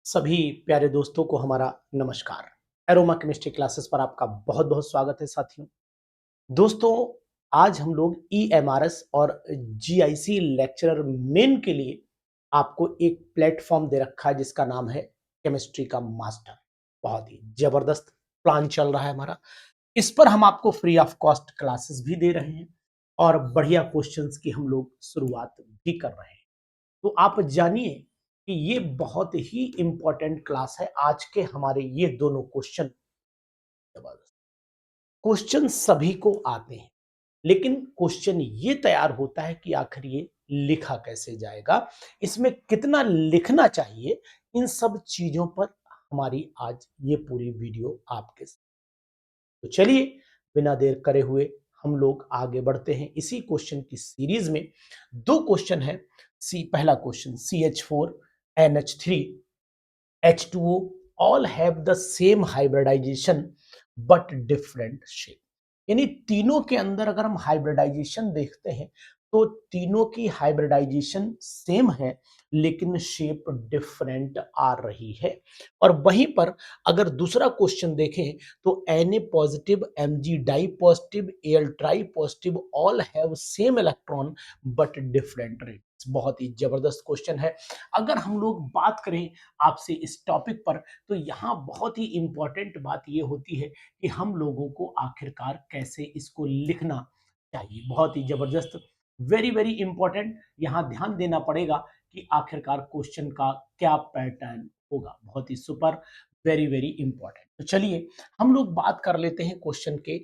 सभी प्यारे दोस्तों को हमारा नमस्कार। एरोमा केमिस्ट्री क्लासेस पर आपका बहुत बहुत स्वागत है साथियों। दोस्तों, आज हम लोग ईएमआरएस और जीआईसी लेक्चरर मेन के लिए आपको एक प्लेटफॉर्म दे रखा है जिसका नाम है केमिस्ट्री का मास्टर। बहुत ही जबरदस्त प्लान चल रहा है हमारा। इस पर हम आपको फ्री ऑफ कॉस्ट क्लासेस भी दे रहे हैं और बढ़िया क्वेश्चंस की हम लोग शुरुआत भी कर रहे हैं। तो आप जानिए कि ये बहुत ही इंपॉर्टेंट क्लास है। आज के हमारे ये दोनों क्वेश्चन, क्वेश्चन सभी को आते हैं, लेकिन क्वेश्चन ये तैयार होता है कि आखिर ये लिखा कैसे जाएगा, इसमें कितना लिखना चाहिए, इन सब चीजों पर हमारी आज ये पूरी वीडियो आपके साथ। तो चलिए, बिना देर करे हुए हम लोग आगे बढ़ते हैं इसी क्वेश्चन की सीरीज में। दो क्वेश्चन है। पहला question, CH4NH3 H2O all have the same hybridization but different shape। यानी तीनों के अंदर अगर हम हाइब्रिडाइजेशन देखते हैं तो तीनों की हाइब्रिडाइजेशन सेम है, लेकिन शेप डिफरेंट आ रही है। और वहीं पर अगर दूसरा क्वेश्चन देखें तो Na positive, Mg di positive, Al tri positive all have same electron but different rates. बहुत ही जबरदस्त क्वेश्चन है। अगर हम लोग बात करें आपसे इस टॉपिक पर, तो यहाँ बहुत ही इंपॉर्टेंट बात ये होती है कि हम लोगों को आखिरकार कैसे इसको लिखना चाहिए। बहुत ही जबरदस्त, वेरी वेरी इंपॉर्टेंट। यहाँ ध्यान देना पड़ेगा कि आखिरकार क्वेश्चन का क्या पैटर्न होगा। बहुत ही सुपर, वेरी वेरी इंपॉर्टेंट। तो चलिए हम लोग बात कर लेते हैं क्वेश्चन के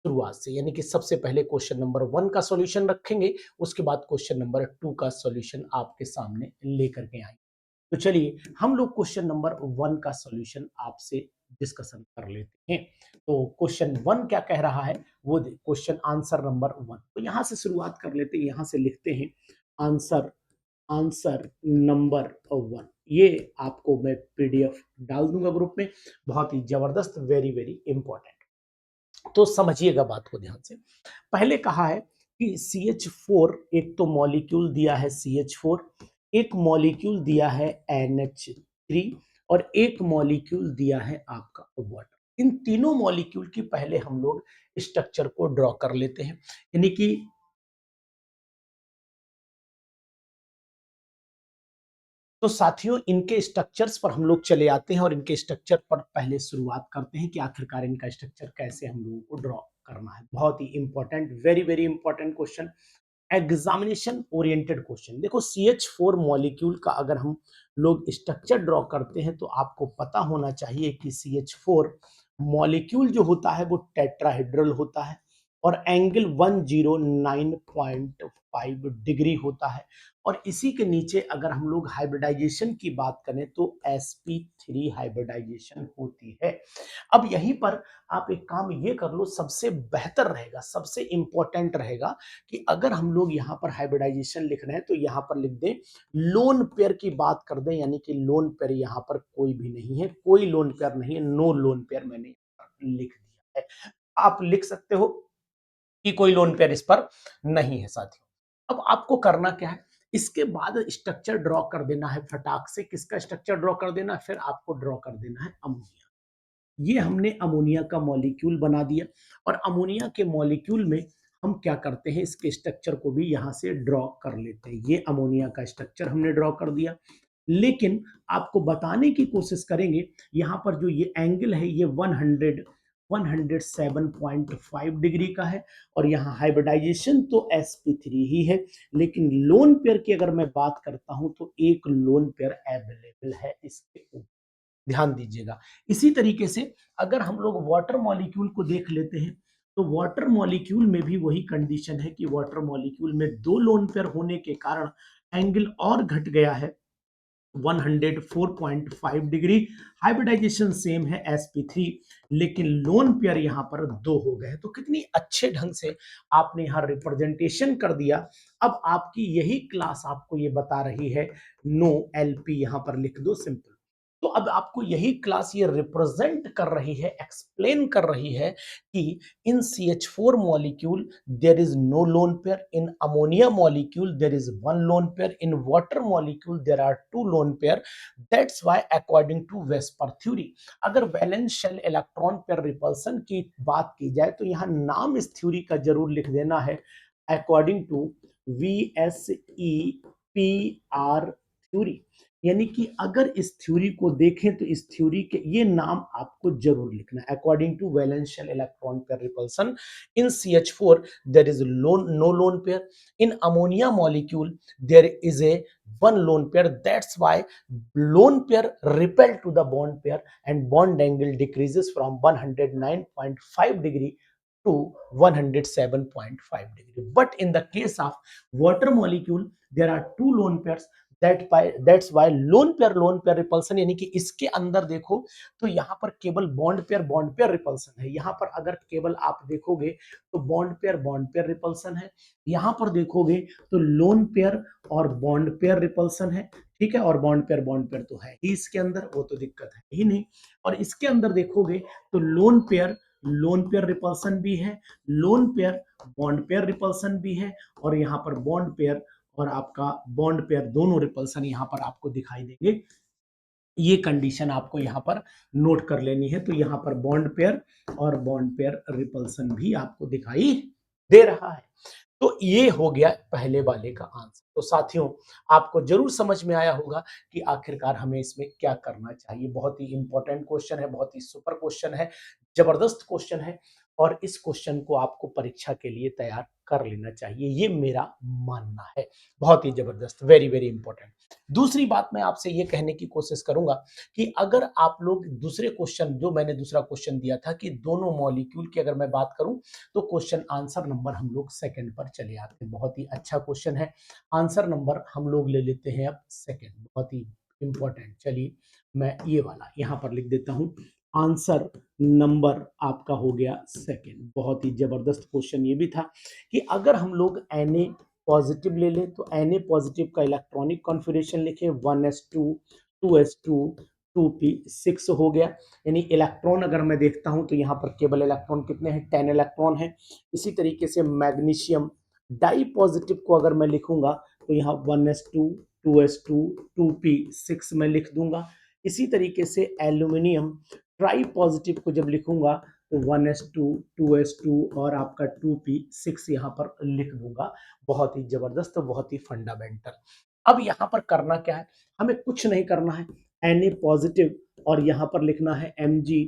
शुरुआत से, यानी कि सबसे पहले क्वेश्चन नंबर 1 का सॉल्यूशन रखेंगे, उसके बाद क्वेश्चन नंबर 2 का सॉल्यूशन आपके सामने लेकर के आएंगे। तो चलिए हम लोग क्वेश्चन नंबर 1 का सॉल्यूशन आपसे डिस्कशन कर लेते हैं। तो क्वेश्चन 1 क्या कह रहा है वो क्वेश्चन आंसर नंबर 1। तो यहां से शुरुआत कर लेते हैं, यहां से लिखते हैं आंसर आंसर नंबर 1। ये आपको मैं पीडीएफ डाल दूंगा ग्रुप में। बहुत ही जबरदस्त, वेरी वेरी इंपॉर्टेंट। तो समझिएगा बात को ध्यान से। पहले कहा है कि CH4, एक तो मॉलिक्यूल दिया है CH4, एक मॉलिक्यूल दिया है NH3 और एक मॉलिक्यूल दिया है आपका वाटर। इन तीनों मॉलिक्यूल की पहले हम लोग स्ट्रक्चर को ड्रॉ कर लेते हैं, यानी कि तो साथियों इनके स्ट्रक्चर्स पर हम लोग चले आते हैं और इनके स्ट्रक्चर पर पहले शुरुआत करते हैं कि आखिरकार इनका स्ट्रक्चर कैसे हम लोगों को ड्रॉ करना है। बहुत ही important, very very important question, examination oriented question. देखो CH4 मॉलिक्यूल का अगर हम लोग स्ट्रक्चर ड्रॉ करते हैं तो आपको पता होना चाहिए कि CH4 मॉलिक्यूल जो होता है वो टेट्राहेड्रल होता है और एंगल 109.5 डिग्री होता है। और इसी के नीचे अगर हम लोग हाइब्रिडाइजेशन की बात करें तो sp3 हाइब्रिडाइजेशन होती है। अब यहीं पर आप एक काम ये कर लो, सबसे बेहतर रहेगा, सबसे इंपॉर्टेंट रहेगा कि अगर हम लोग यहाँ पर हाइब्रिडाइजेशन लिख रहे हैं तो यहाँ पर लिख दें लोन पेयर की बात कर दें, यानी कि लोन पेयर यहाँ पर कोई भी नहीं है, कोई लोन पेयर नहीं है, नो लोन पेयर मैंने यहाँ पर लिख दिया है। आप लिख सकते हो कि कोई लोन पेयर इस पर नहीं है साथियों। अब आपको करना क्या है, इसके बाद स्ट्रक्चर ड्रॉ कर देना है फटाक से। किसका स्ट्रक्चर ड्रॉ कर देना है? फिर आपको ड्रॉ कर देना है अमोनिया। ये हमने अमोनिया का मॉलिक्यूल बना दिया और अमोनिया के मॉलिक्यूल में हम क्या करते हैं, इसके स्ट्रक्चर को भी यहां से ड्रॉ कर लेते हैं। ये अमोनिया का स्ट्रक्चर हमने ड्रॉ कर दिया, लेकिन आपको बताने की कोशिश करेंगे यहाँ पर जो ये एंगल है ये 107.5 डिग्री का है और यहाँ हाइब्रिडाइजेशन तो sp3 ही है, लेकिन लोन पेयर की अगर मैं बात करता हूं तो एक लोन पेयर अवेलेबल है इसके ऊपर, ध्यान दीजिएगा। इसी तरीके से अगर हम लोग वाटर मॉलिक्यूल को देख लेते हैं तो वाटर मॉलिक्यूल में भी वही कंडीशन है कि वाटर मॉलिक्यूल में दो लोन पेयर होने के कारण एंगल और घट गया है 104.5 डिग्री। हाइब्रिडाइजेशन सेम है sp3, लेकिन लोन पेयर यहां पर दो हो गए। तो कितनी अच्छे ढंग से आपने यहां रिप्रेजेंटेशन कर दिया। अब आपकी यही क्लास आपको ये बता रही है, नो एलपी यहां पर लिख दो सिंपल। तो अब आपको यही क्लास ये रिप्रेजेंट कर रही है, एक्सप्लेन कर रही है कि in CH4 molecule there is no lone pair, in ammonia molecule there is one lone pair, in water molecule there are two lone pair. That's why according to Vesper theory, अगर valence shell electron pair repulsion की बात की जाए तो यहाँ नाम इस theory का जरूर लिख देना है, अकॉर्डिंग टू VSEPR थ्योरी। यानी कि अगर इस थ्योरी को देखें तो इस थ्योरी के ये नाम आपको जरूर लिखना है, according to valence shell electron pair repulsion in CH4 there is no lone pair, in ammonia molecule there is a one lone pair, that's why lone pair repel to the bond pair and bond angle decreases from 109.5 degree to 107.5 degree. But in the case of water molecule there are two lone pairs, that's why lone pair repulsion, यानी कि इसके अंदर देखो तो यहाँ पर केवल bond pair repulsion है। यहाँ पर अगर केवल आप देखोगे तो बॉन्ड पेयर रिपल्सन है, यहाँ पर देखोगे तो लोन पेयर और बॉन्ड पेयर रिपल्सन है, ठीक है। और बॉन्ड पेयर तो है ही इसके अंदर, वो तो दिक्कत है ही नहीं। और इसके अंदर देखोगे तो लोन पेयर रिपल्सन भी है, lone pair bond pair repulsion भी है, और यहाँ पर बॉन्ड पेयर और आपका बॉन्ड पेयर दोनों रिपल्सन यहाँ पर आपको दिखाई देंगे। ये कंडीशन आपको यहाँ पर नोट कर लेनी है। तो यहाँ पर बॉन्ड पेयर और बॉन्ड पेयर रिपल्सन भी आपको दिखाई दे रहा है। तो ये हो गया पहले वाले का आंसर। तो साथियों, आपको जरूर समझ में आया होगा कि आखिरकार हमें इसमें क्या करना चाहिए। बहुत ही इंपॉर्टेंट क्वेश्चन है, बहुत ही सुपर क्वेश्चन है, जबरदस्त क्वेश्चन है, और इस क्वेश्चन को आपको परीक्षा के लिए तैयार कर लेना चाहिए, ये मेरा मानना है। बहुत ही जबरदस्त, वेरी वेरी इंपॉर्टेंट। दूसरी बात मैं आपसे ये कहने की कोशिश करूंगा कि अगर आप लोग दूसरे क्वेश्चन, जो मैंने दूसरा क्वेश्चन दिया था कि दोनों मॉलिक्यूल की अगर मैं बात करूं, तो क्वेश्चन आंसर नंबर हम लोग सेकंड पर चले आते हैं। बहुत ही अच्छा क्वेश्चन है, आंसर नंबर हम लोग ले लेते हैं अब सेकंड, बहुत ही इंपॉर्टेंट। चलिए मैं ये वाला यहां पर लिख देता हूं, आंसर नंबर आपका हो गया सेकंड। बहुत ही जबरदस्त क्वेश्चन ये भी था कि अगर हम लोग Na पॉजिटिव ले लें तो Na पॉजिटिव का इलेक्ट्रॉनिक कॉन्फ़िगरेशन लिखें 1s2 2s2 2p6 हो गया। यानी इलेक्ट्रॉन अगर मैं देखता हूं तो यहाँ पर केवल इलेक्ट्रॉन कितने हैं, 10 इलेक्ट्रॉन है। इसी तरीके से मैग्नीशियम डाई पॉजिटिव को अगर मैं लिखूंगा तो यहाँ 1s2 2s2 2p6 में लिख दूंगा। इसी तरीके से एल्यूमिनियम ट्राई पॉजिटिव को जब लिखूंगा तो 1s2 2s2 और आपका 2p6 यहाँ पर लिख दूंगा। बहुत ही जबरदस्त, बहुत ही फंडामेंटल। अब यहाँ पर करना क्या है, हमें कुछ नहीं करना है, Na पॉजिटिव और यहाँ पर लिखना है Mg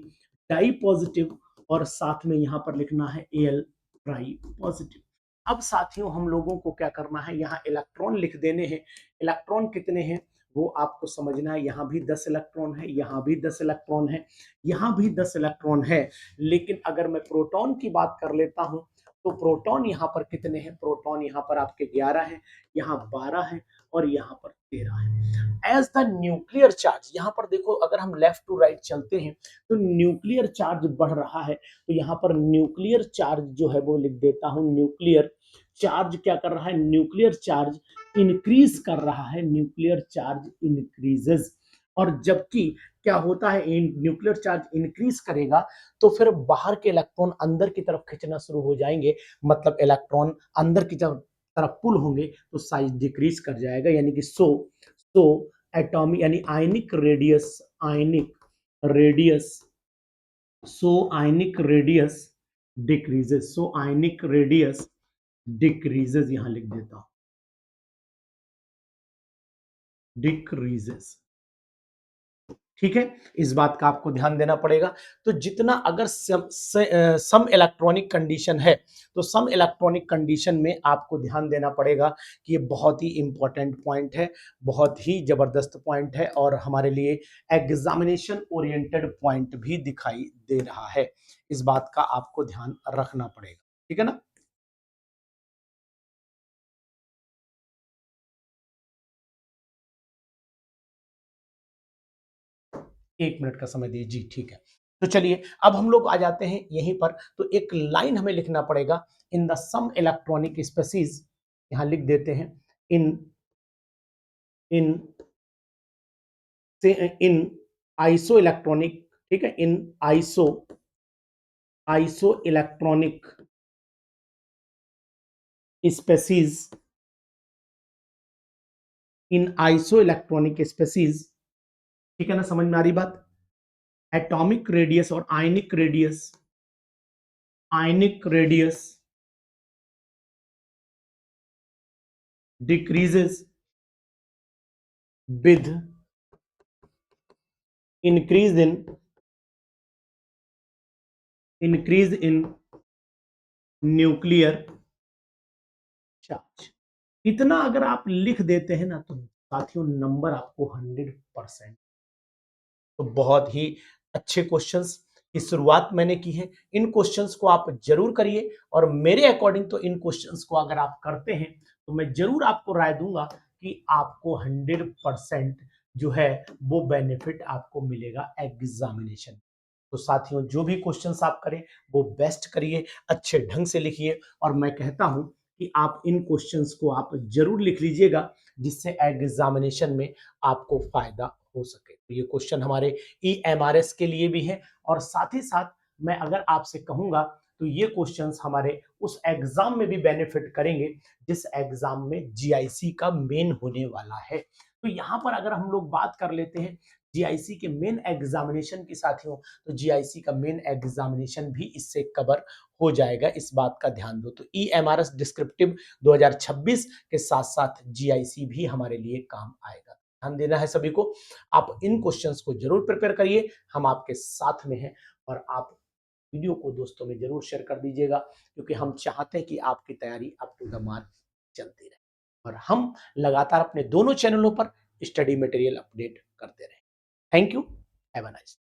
डाई पॉजिटिव और साथ में यहाँ पर लिखना है Al ट्राई पॉजिटिव। अब साथियों हम लोगों को क्या करना है, यहाँ इलेक्ट्रॉन लिख देने हैं। इलेक्ट्रॉन कितने हैं वो आपको समझना है। यहाँ भी 10 इलेक्ट्रॉन है, यहाँ भी 10 इलेक्ट्रॉन है, यहाँ भी 10 इलेक्ट्रॉन है। लेकिन अगर मैं प्रोटॉन की बात कर लेता हूँ तो प्रोटॉन यहाँ पर कितने हैं, प्रोटॉन यहाँ पर आपके 11 हैं, यहाँ 12 हैं और यहाँ पर 13 है। एज द न्यूक्लियर चार्ज, यहाँ पर देखो अगर हम लेफ्ट टू राइट चलते हैं तो न्यूक्लियर चार्ज बढ़ रहा है, तो यहाँ पर न्यूक्लियर चार्ज जो है वो लिख देता हूँ। न्यूक्लियर चार्ज क्या कर रहा है, न्यूक्लियर चार्ज इंक्रीज कर रहा है, न्यूक्लियर चार्ज इंक्रीजेस। और जबकि क्या होता है, न्यूक्लियर चार्ज इंक्रीज करेगा तो फिर बाहर के इलेक्ट्रॉन अंदर की तरफ खींचना शुरू हो जाएंगे, मतलब इलेक्ट्रॉन अंदर की तरफ पुल होंगे तो साइज डिक्रीज कर जाएगा। यानी कि सो एटॉमिक यानी ionic radius, ionic radius decreases, so ionic radius decreases, यहां लिख देता हूं डिक्रीजेस। ठीक है, इस बात का आपको ध्यान देना पड़ेगा। तो जितना अगर सम इलेक्ट्रॉनिक कंडीशन है तो सम इलेक्ट्रॉनिक कंडीशन में आपको ध्यान देना पड़ेगा कि ये बहुत ही इंपॉर्टेंट पॉइंट है, बहुत ही जबरदस्त पॉइंट है और हमारे लिए एग्जामिनेशन ओरिएंटेड पॉइंट भी दिखाई दे रहा है। इस बात का आपको ध्यान रखना पड़ेगा, ठीक है ना। एक मिनट का समय दिए जी, ठीक है। तो चलिए अब हम लोग आ जाते हैं यहीं पर। तो एक लाइन हमें लिखना पड़ेगा, in the some electronic species, यहां लिख देते हैं इन इन इन आइसो इलेक्ट्रॉनिक, ठीक है, इन आइसो इलेक्ट्रॉनिक स्पेसीज, इन आइसो इलेक्ट्रॉनिक स्पेसीज, ठीक है ना, समझ में आ रही बात। एटॉमिक रेडियस और आयनिक radius decreases with increase in nuclear charge. इतना अगर आप लिख देते हैं ना तो साथियों नंबर आपको 100%। तो बहुत ही अच्छे क्वेश्चंस की शुरुआत मैंने की है। इन क्वेश्चंस को आप जरूर करिए और मेरे अकॉर्डिंग तो इन क्वेश्चंस को अगर आप करते हैं तो मैं जरूर आपको राय दूंगा कि आपको 100% जो है वो बेनिफिट आपको मिलेगा एग्जामिनेशन। तो साथियों जो भी क्वेश्चंस आप करें वो बेस्ट करिए, अच्छे ढंग से लिखिए और मैं कहता हूं कि आप इन क्वेश्चंस को आप जरूर लिख लीजिएगा जिससे एग्जामिनेशन में आपको फायदा हो सके। तो ये क्वेश्चन हमारे ईएमआरएस के लिए भी है और साथ ही साथ मैं अगर आपसे कहूंगा तो ये क्वेश्चंस हमारे उस एग्जाम में भी बेनिफिट करेंगे जिस एग्जाम में जीआईसी का मेन होने वाला है। तो यहां पर अगर हम लोग बात कर लेते हैं जीआईसी के मेन एग्जामिनेशन की साथियों, तो जीआईसी का मेन एग्जामिनेशन भी इससे कवर हो जाएगा, इस बात का ध्यान दो। तो ईएमआरएस डिस्क्रिप्टिव 2026 के साथ साथ जीआईसी भी हमारे लिए काम आएगा। ध्यान देना है सभी को। आप इन क्वेश्चंस को जरूर प्रिपेयर करिए, हम आपके साथ में हैं और आप वीडियो को दोस्तों में जरूर शेयर कर दीजिएगा क्योंकि हम चाहते हैं कि आपकी तैयारी अप टू द मार्क चलती रहे और हम लगातार अपने दोनों चैनलों पर स्टडी मटेरियल अपडेट करते रहें। Thank you, have a nice